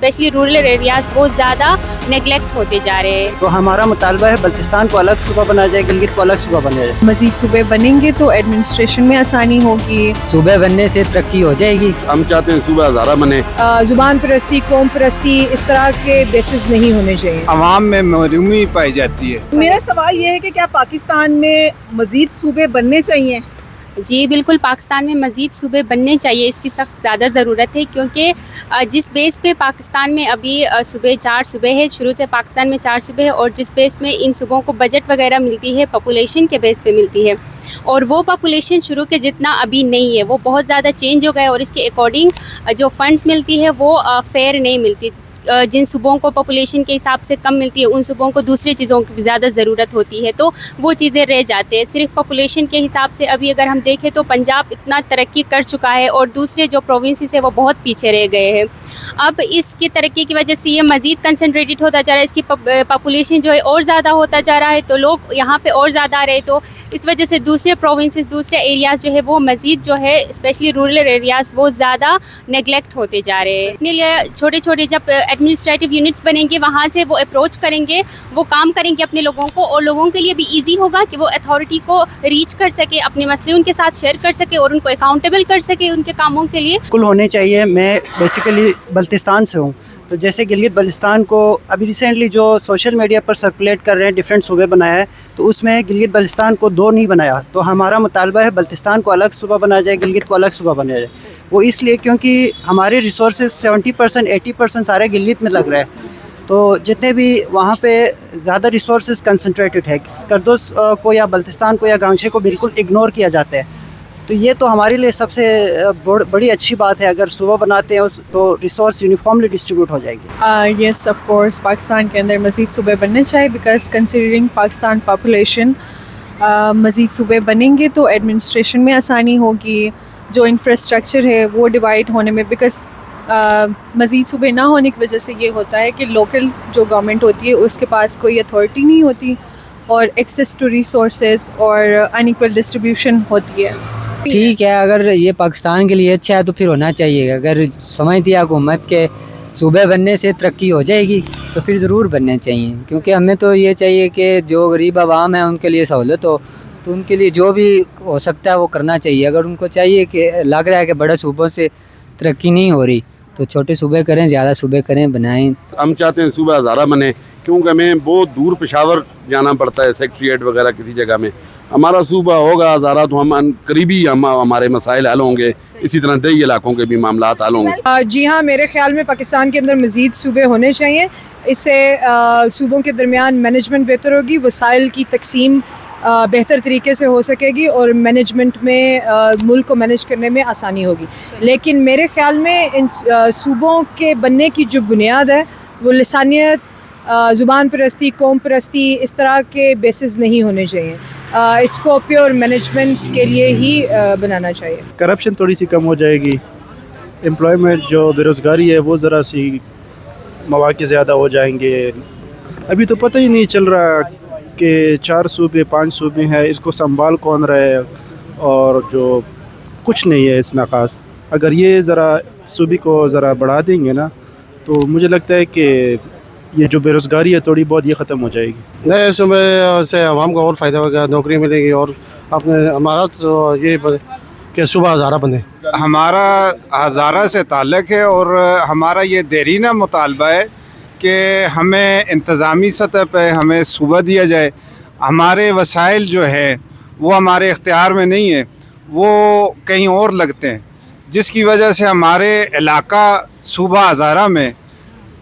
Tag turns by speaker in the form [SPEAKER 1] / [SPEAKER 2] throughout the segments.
[SPEAKER 1] Especially rural areas بہت زیادہ neglect ہوتے جا رہے ہیں.
[SPEAKER 2] تو ہمارا مطالبہ ہے بلتستان کو الگ صوبہ بنایا جائے, گلگت کو الگ صوبہ بنایا جائے.
[SPEAKER 3] مزید صوبے بنیں گے تو ایڈمنسٹریشن میں آسانی ہوگی,
[SPEAKER 4] صوبے بننے سے ترقی ہو جائے گی.
[SPEAKER 5] ہم چاہتے ہیں صوبہ ہزارہ بنے.
[SPEAKER 6] زبان پرستی, قوم پرستی اس طرح کے بیسز نہیں ہونے چاہیے.
[SPEAKER 7] عوام میں محرومی پائی جاتی ہے.
[SPEAKER 6] میرا سوال یہ ہے کہ کیا پاکستان میں مزید صوبے بننے چاہیے؟
[SPEAKER 1] جی بالکل, پاکستان میں مزید صوبے بننے چاہیے, اس کی سخت زیادہ ضرورت ہے, کیونکہ جس بیس پہ پاکستان میں ابھی صوبے 4 صوبے ہیں, شروع سے پاکستان میں 4 صوبے ہیں, اور جس بیس میں ان صوبوں کو بجٹ وغیرہ ملتی ہے پاپولیشن کے بیس پہ ملتی ہے, اور وہ پاپولیشن شروع کے جتنا ابھی نہیں ہے, وہ بہت زیادہ چینج ہو گیا ہے, اور اس کے اکارڈنگ جو فنڈز ملتی ہے وہ فیئر نہیں ملتی. جن صوبوں کو پاپولیشن کے حساب سے کم ملتی ہے ان صوبوں کو دوسری چیزوں کی زیادہ ضرورت ہوتی ہے, تو وہ چیزیں رہ جاتے ہیں. صرف پاپولیشن کے حساب سے ابھی اگر ہم دیکھیں تو پنجاب اتنا ترقی کر چکا ہے اور دوسرے جو پروونسز ہیں وہ بہت پیچھے رہ گئے ہیں. اب اس کی ترقی کی وجہ سے یہ مزید کنسنٹریٹڈ ہوتا جا رہا ہے, اس کی پاپولیشن جو ہے اور زیادہ ہوتا جا رہا ہے, تو لوگ یہاں پہ اور زیادہ آ رہے ہیں, تو اس وجہ سے دوسرے پروونسز, دوسرے ایریاز جو ہے وہ مزید جو ہے اسپیشلی رورل ایریاز وہ زیادہ نیگلیکٹ ہوتے جا رہے ہیں. اپنے لیے چھوٹے چھوٹے جب ایڈمنسٹریٹو یونٹس بنیں گے, وہاں سے وہ اپروچ کریں گے, وہ کام کریں گے اپنے لوگوں کو, اور لوگوں کے لیے بھی ایزی ہوگا کہ وہ اتھارٹی کو ریچ کر سکے, اپنے مسئلے ان کے ساتھ شیئر کر سکے, اور ان کو اکاؤنٹیبل کر سکے ان کے کاموں کے لیے.
[SPEAKER 2] کل ہونے چاہیے. میں بیسیکلی بلتستان سے ہوں, تو جیسے گلگت بلتستان کو ابھی ریسنٹلی جو سوشل میڈیا پر سرکولیٹ کر رہے ہیں ڈیفرنٹ صوبے بنایا ہے, تو اس میں گلگت بلتستان کو 2 نہیں بنایا. تو ہمارا مطالبہ ہے بلتستان کو الگ صوبہ بنایا جائے, گلگت کو الگ صوبہ بنایا جائے. وہ اس لیے کیونکہ ہمارے ریسورسز 70% 80% سارے گلگت میں لگ رہے ہیں, تو جتنے بھی وہاں پہ زیادہ ریسورسز کنسنٹریٹڈ ہے, کردوز کو یا بلتستان کو یا گانگشے کو بالکل اگنور کیا جاتا ہے. تو یہ تو ہمارے لیے سب سے بڑی اچھی بات ہے, اگر صوبہ بناتے ہیں تو ریسورس یونیفارملی ڈسٹریبیوٹ ہو جائے گی.
[SPEAKER 3] یس آف کورس پاکستان کے اندر مزید صوبے بننے چاہیے, بیکاز کنسیڈرنگ پاکستان پاپولیشن, مزید صوبے بنیں گے تو ایڈمنسٹریشن میں آسانی ہوگی, جو انفراسٹرکچر ہے وہ ڈیوائڈ ہونے میں, بیکاز مزید صوبے نہ ہونے کی وجہ سے یہ ہوتا ہے کہ لوکل جو گورنمنٹ ہوتی ہے اس کے پاس کوئی اتھارٹی نہیں ہوتی, اور ایکسیس ٹو ریسورسز اور ان ایکول ڈسٹریبیوشن ہوتی ہے.
[SPEAKER 4] ٹھیک ہے, اگر یہ پاکستان کے لیے اچھا ہے تو پھر ہونا چاہیے. اگر سمجھتی ہے حکومت کے صوبے بننے سے ترقی ہو جائے گی تو پھر ضرور بننے چاہیے, کیونکہ ہمیں تو یہ چاہیے کہ جو غریب عوام ہیں ان کے لیے سہولت ہو, تو ان کے لیے جو بھی ہو سکتا ہے وہ کرنا چاہیے. اگر ان کو چاہیے کہ لگ رہا ہے کہ بڑے صوبوں سے ترقی نہیں ہو رہی تو چھوٹے صوبے کریں, زیادہ صوبے کریں, بنائیں.
[SPEAKER 5] ہم چاہتے ہیں صوبہ ہزارہ بنے, کیونکہ ہمیں بہت دور پشاور جانا پڑتا ہے سیکٹریٹ وغیرہ کسی جگہ میں. ہمارا صوبہ ہوگا ہزارہ تو ہم قریبی ہمارے مسائل حل ہوں گے, اسی طرح دیہی علاقوں کے بھی معاملات حل ہوں گے.
[SPEAKER 6] جی ہاں, میرے خیال میں پاکستان کے اندر مزید صوبے ہونے چاہیے. اس سے صوبوں کے درمیان مینجمنٹ بہتر ہوگی, وسائل کی تقسیم بہتر طریقے سے ہو سکے گی, اور مینجمنٹ میں ملک کو مینیج کرنے میں آسانی ہوگی. لیکن میرے خیال میں ان صوبوں کے بننے کی جو بنیاد ہے وہ لسانیت, زبان پرستی, قوم پرستی اس طرح کے بیسز نہیں ہونے چاہیے. اس کو پیور مینجمنٹ کے لیے ہی بنانا چاہیے.
[SPEAKER 8] کرپشن تھوڑی سی کم ہو جائے گی, امپلائمنٹ جو بے روزگاری ہے وہ ذرا سی مواقع زیادہ ہو جائیں گے. ابھی تو پتہ ہی نہیں چل رہا کہ 4 صوبے 5 صوبے ہیں, اس کو سنبھال کون رہے, اور جو کچھ نہیں ہے اس میں خاص. اگر یہ ذرا صوبے کو ذرا بڑھا دیں گے نا, تو مجھے لگتا ہے کہ یہ جو بے روزگاری ہے تھوڑی بہت یہ ختم ہو جائے گی.
[SPEAKER 9] نئے صوبے سے عوام کو اور فائدہ ہوگا, نوکری ملے گی, اور ہمارا تو یہ کہ صوبہ ہزارہ بنے.
[SPEAKER 7] ہمارا ہزارہ سے تعلق ہے, اور ہمارا یہ دیرینہ مطالبہ ہے کہ ہمیں انتظامی سطح پہ ہمیں صوبہ دیا جائے. ہمارے وسائل جو ہے وہ ہمارے اختیار میں نہیں ہے, وہ کہیں اور لگتے ہیں, جس کی وجہ سے ہمارے علاقہ صوبہ ہزارہ میں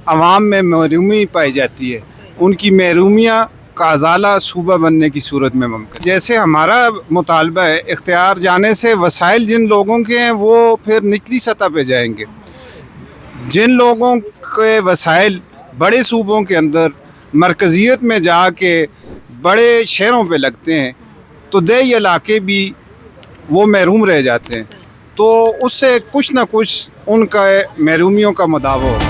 [SPEAKER 7] عوام میں محرومی پائی جاتی ہے. ان کی محرومیاں کا ازالہ صوبہ بننے کی صورت میں ممکن. جیسے ہمارا مطالبہ ہے, اختیار جانے سے وسائل جن لوگوں کے ہیں وہ پھر نچلی سطح پہ جائیں گے. جن لوگوں کے وسائل بڑے صوبوں کے اندر مرکزیت میں جا کے بڑے شہروں پہ لگتے ہیں, تو دیہی علاقے بھی وہ محروم رہ جاتے ہیں. تو اس سے کچھ نہ کچھ ان کا محرومیوں کا مداوع ہو.